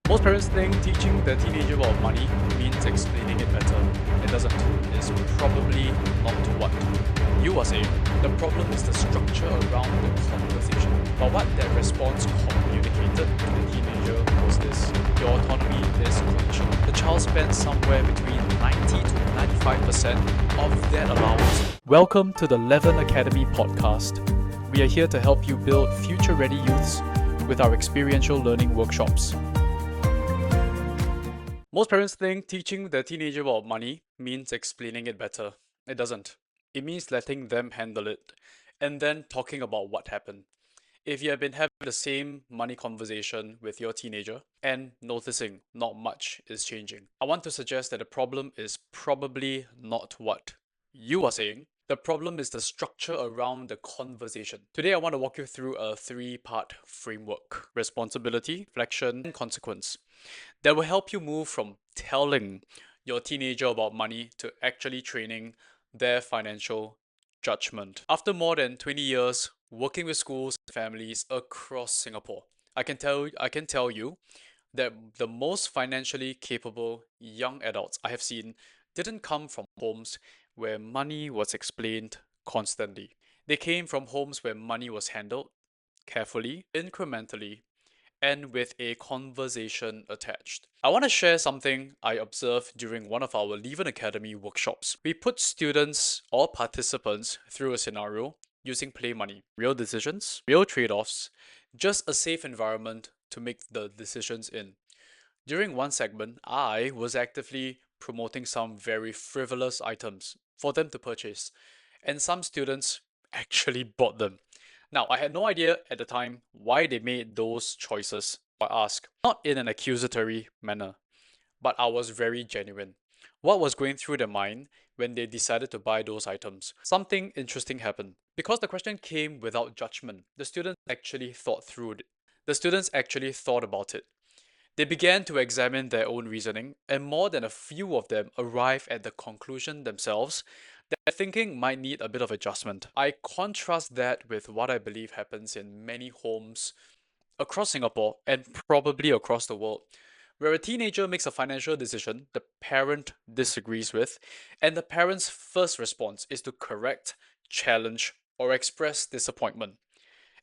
Most parents think teaching their teenager about money means explaining it better. It doesn't. It's probably not what you are saying. The problem is the structure around the conversation. But what that response communicated to the teenager was this: your autonomy is conditional. The child spends somewhere between 90 to 95% of their allowance. Welcome to the Leaven Academy podcast. We are here to help you build future-ready youths with our experiential learning workshops. Most parents think teaching their teenager about money means explaining it better. It doesn't. It means letting them handle it and then talking about what happened. If you have been having the same money conversation with your teenager and noticing not much is changing, I want to suggest that the problem is probably not what you are saying. The problem is the structure around the conversation. Today, I want to walk you through a three-part framework: responsibility, reflection, and consequence, that will help you move from telling your teenager about money to actually training their financial judgment. After more than 20 years working with schools and families across Singapore, I can tell you that the most financially capable young adults I have seen didn't come from homes where money was explained constantly. They came from homes where money was handled carefully, incrementally, and with a conversation attached. I want to share something I observed during one of our Leaven Academy workshops. We put students or participants through a scenario using play money, real decisions, real trade-offs, just a safe environment to make the decisions in. During one segment, I was actively promoting some very frivolous items for them to purchase, and some students actually bought them. Now, I had no idea at the time why they made those choices. I asked, not in an accusatory manner, but I was very genuine. What was going through their mind when they decided to buy those items? Something interesting happened. Because the question came without judgment, the students actually thought through it. The students actually thought about it. They began to examine their own reasoning, and more than a few of them arrived at the conclusion themselves that their thinking might need a bit of adjustment. I contrast that with what I believe happens in many homes across Singapore and probably across the world, where a teenager makes a financial decision the parent disagrees with, and the parent's first response is to correct, challenge, or express disappointment.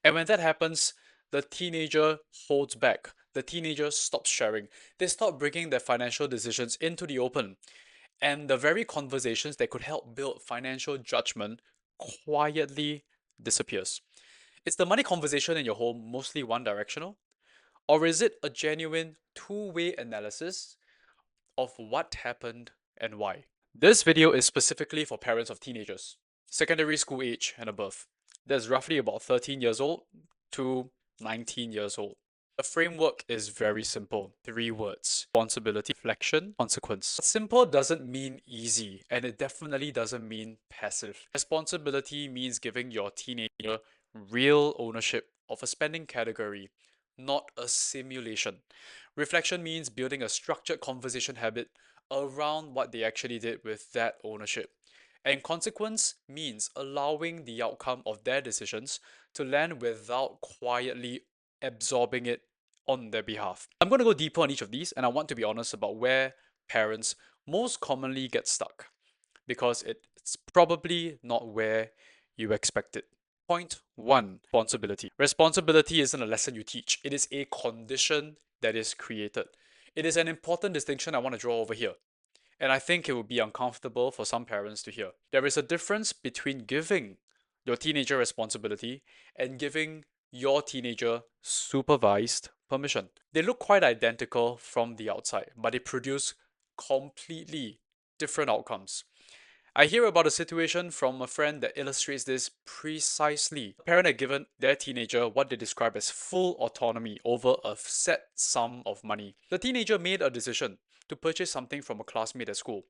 And when that happens, the teenager holds back. The teenager stops sharing. They stop bringing their financial decisions into the open. And the very conversations that could help build financial judgment quietly disappears. Is the money conversation in your home mostly one directional? Or is it a genuine two-way analysis of what happened and why? This video is specifically for parents of teenagers, secondary school age and above. That's roughly about 13 years old to 19 years old. The framework is very simple. 3 words: responsibility, reflection, consequence. Simple doesn't mean easy, and it definitely doesn't mean passive. Responsibility means giving your teenager real ownership of a spending category, not a simulation. Reflection means building a structured conversation habit around what they actually did with that ownership. And consequence means allowing the outcome of their decisions to land without quietly absorbing it on their behalf. I'm going to go deeper on each of these, and I want to be honest about where parents most commonly get stuck, because it's probably not where you expect it. Point 1: responsibility. Responsibility isn't a lesson you teach, it is a condition that is created. It is an important distinction I want to draw over here, and I think it would be uncomfortable for some parents to hear. There is a difference between giving your teenager responsibility and giving your teenager supervised permission. They look quite identical from the outside, but they produce completely different outcomes. I hear about a situation from a friend that illustrates this precisely. A parent had given their teenager what they describe as full autonomy over a set sum of money. The teenager made a decision to purchase something from a classmate at school.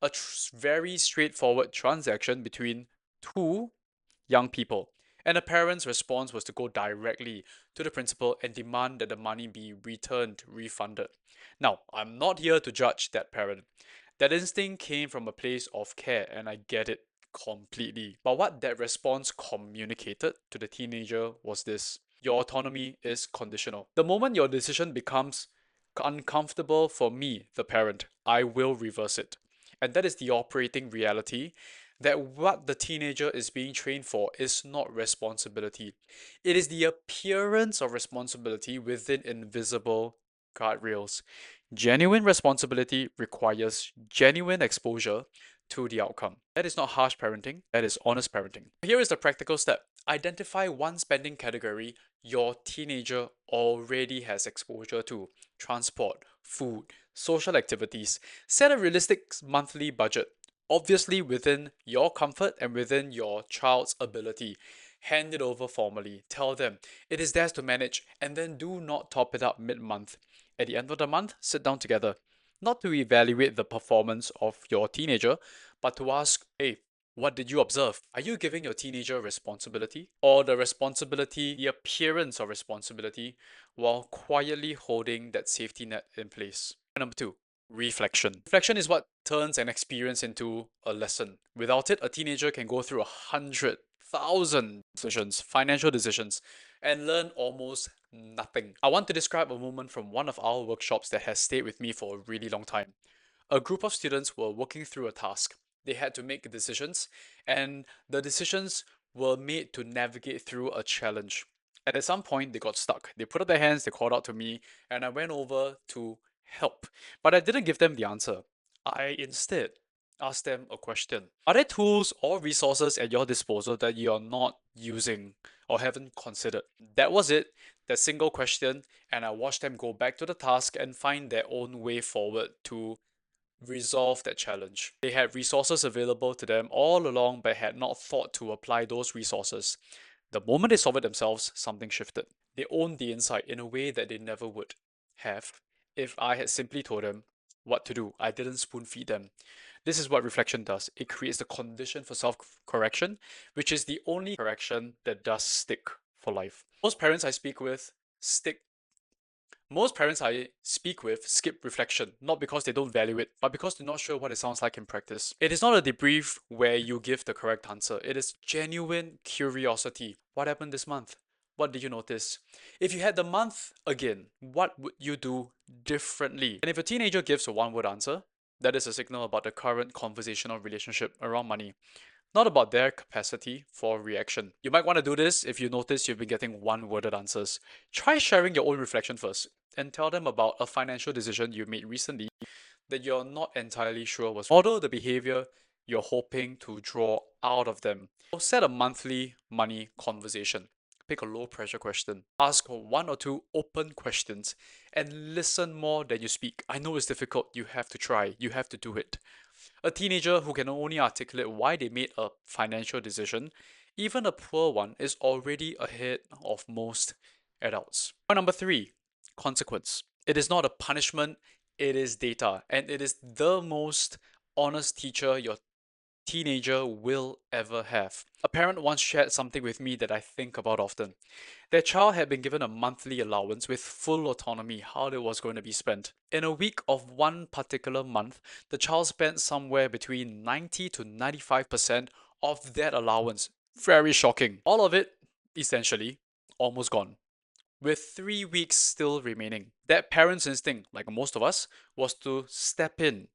A very straightforward transaction between two young people. And the parent's response was to go directly to the principal and demand that the money be returned, refunded. Now, I'm not here to judge that parent. That instinct came from a place of care, and I get it completely. But what that response communicated to the teenager was this: your autonomy is conditional. The moment your decision becomes uncomfortable for me, the parent, I will reverse it. And that is the operating reality that what the teenager is being trained for is not responsibility. It is the appearance of responsibility within invisible guardrails. Genuine responsibility requires genuine exposure to the outcome. That is not harsh parenting, that is honest parenting. Here is the practical step. Identify one spending category your teenager already has exposure to: transport, food, social activities. Set a realistic monthly budget, obviously within your comfort and within your child's ability. Hand it over formally. Tell them it is theirs to manage, and then do not top it up mid month. At the end of the month, sit down together. Not to evaluate the performance of your teenager, but to ask, hey, what did you observe? Are you giving your teenager responsibility, or the responsibility, the appearance of responsibility, while quietly holding that safety net in place? Number two, reflection. Reflection is what turns an experience into a lesson. Without it, a teenager can go through 100,000 decisions, financial decisions, and learn almost nothing. I want to describe a moment from one of our workshops that has stayed with me for a really long time. A group of students were working through a task. They had to make decisions, and the decisions were made to navigate through a challenge. And at some point, they got stuck. They put up their hands, they called out to me, and I went over to help. But I didn't give them the answer. I instead asked them a question. Are there tools or resources at your disposal that you're not using or haven't considered? That was it, that single question, and I watched them go back to the task and find their own way forward to resolve that challenge. They had resources available to them all along, but had not thought to apply those resources. The moment they solved it themselves, something shifted. They owned the insight in a way that they never would have if I had simply told them what to do. I didn't spoon feed them. This is what reflection does. It creates the condition for self-correction, which is the only correction that does stick for life. Most parents I speak with skip reflection, not because they don't value it, but because they're not sure what it sounds like in practice. It is not a debrief where you give the correct answer. It is genuine curiosity. What happened this month? What did you notice? If you had the month again, what would you do differently? And if a teenager gives a one-word answer, that is a signal about the current conversational relationship around money, not about their capacity for reaction. You might want to do this if you notice you've been getting one-worded answers. Try sharing your own reflection first and tell them about a financial decision you made recently that you're not entirely sure was. Model the behavior you're hoping to draw out of them. So set a monthly money conversation. Pick a low pressure question. Ask one or two open questions and listen more than you speak. I know it's difficult. You have to try. You have to do it. A teenager who can only articulate why they made a financial decision, even a poor one, is already ahead of most adults. Point number three, consequence. It is not a punishment, it is data, and it is the most honest teacher your teenager will ever have. A parent once shared something with me that I think about often. Their child had been given a monthly allowance with full autonomy how it was going to be spent. In a week of one particular month, the child spent somewhere between 90 to 95% of that allowance. Very shocking. All of it, essentially, almost gone, with 3 weeks still remaining. That parent's instinct, like most of us, was to step in,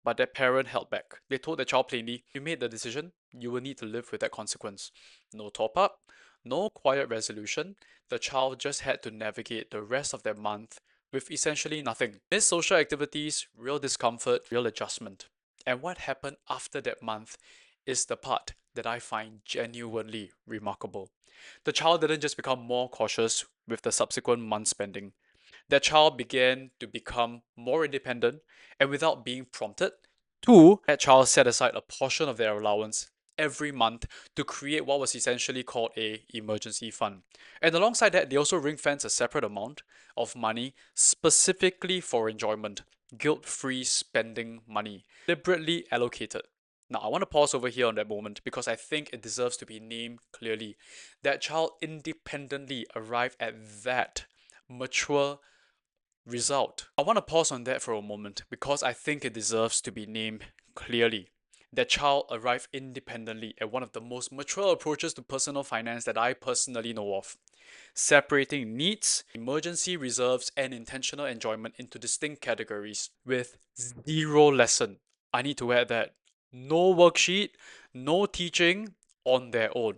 but that parent held back. They told their child plainly, you made the decision, you will need to live with that consequence. No top up, no quiet resolution. The child just had to navigate the rest of that month with essentially nothing. Missed social activities, real discomfort, real adjustment. And what happened after that month is the part that I find genuinely remarkable. The child didn't just become more cautious with the subsequent month spending. That child began to become more independent, and without being prompted, two, that child set aside a portion of their allowance every month to create what was essentially called a emergency fund. And alongside that, they also ring-fence a separate amount of money specifically for enjoyment, guilt-free spending money, deliberately allocated. Now, I want to pause over here on that moment because I think it deserves to be named clearly. That child independently arrived at that mature result. I want to pause on that for a moment because I think it deserves to be named clearly. That child arrived independently at one of the most mature approaches to personal finance that I personally know of. separating needs, emergency reserves, and intentional enjoyment into distinct categories with zero lesson. I need to add that no worksheet, no teaching on their own.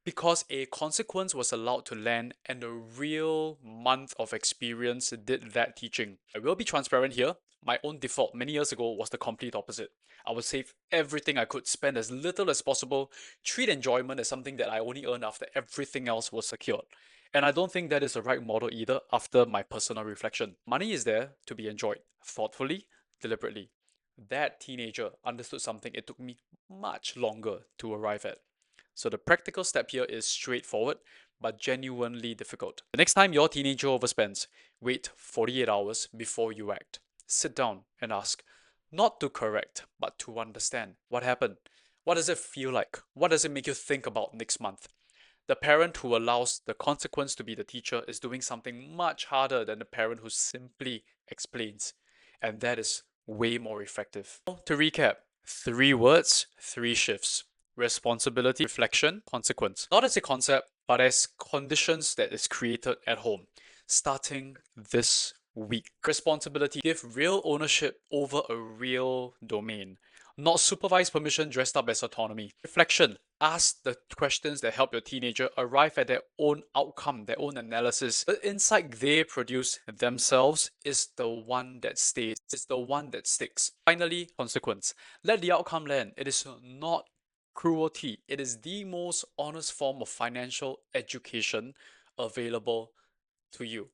Because a consequence was allowed to land and a real month of experience did that teaching. I will be transparent here. My own default many years ago was the complete opposite. I would save everything I could, spend as little as possible, treat enjoyment as something that I only earn after everything else was secured. And I don't think that is the right model either after my personal reflection. Money is there to be enjoyed thoughtfully, deliberately. That teenager understood something it took me much longer to arrive at. So the practical step here is straightforward, but genuinely difficult. The next time your teenager overspends, wait 48 hours before you act. Sit down and ask, not to correct, but to understand what happened. What does it feel like? What does it make you think about next month? The parent who allows the consequence to be the teacher is doing something much harder than the parent who simply explains. And that is way more effective. To recap, 3 words, 3 shifts. Responsibility, reflection, consequence. Not as a concept, but as conditions that is created at home, starting this week. Responsibility, give real ownership over a real domain, not supervised permission dressed up as autonomy. Reflection, ask the questions that help your teenager arrive at their own outcome, their own analysis. The insight they produce themselves is the one that stays, is the one that sticks. Finally, consequence. Let the outcome land. It is not cruelty. It is the most honest form of financial education available to you.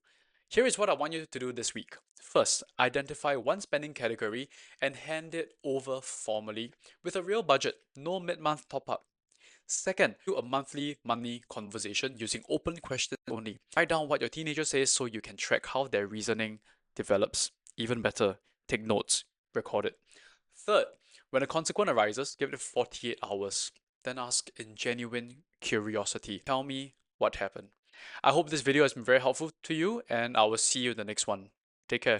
Here is what I want you to do this week. First, identify one spending category and hand it over formally with a real budget, no mid-month top-up. Second, do a monthly money conversation using open questions only. Write down what your teenager says so you can track how their reasoning develops. Even better, take notes, record it. Third, when a consequence arises, give it 48 hours. Then ask in genuine curiosity, tell me what happened. I hope this video has been very helpful to you, and I will see you in the next one. Take care.